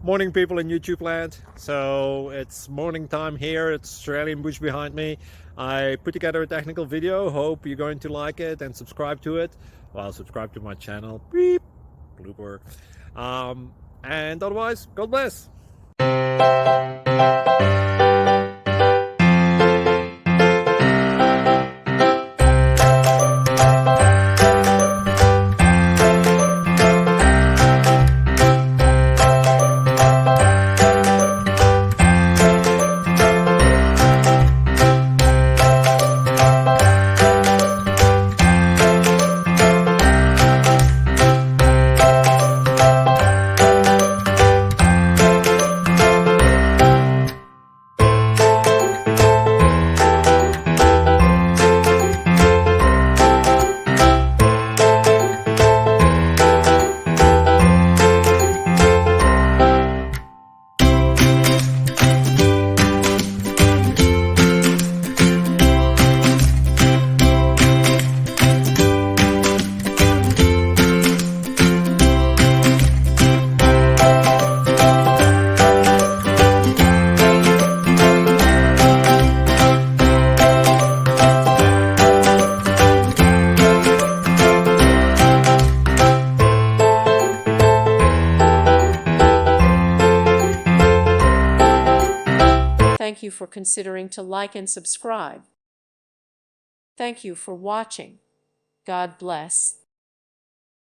Morning, people in YouTube land. So it's morning time here. It's Australian bush behind me. I put together a technical video. Hope you're going to like it and subscribe to it. Well, subscribe to my channel. Beep. Blooper. And otherwise, God bless. Thank you for considering to like and subscribe. Thank you for watching. God bless.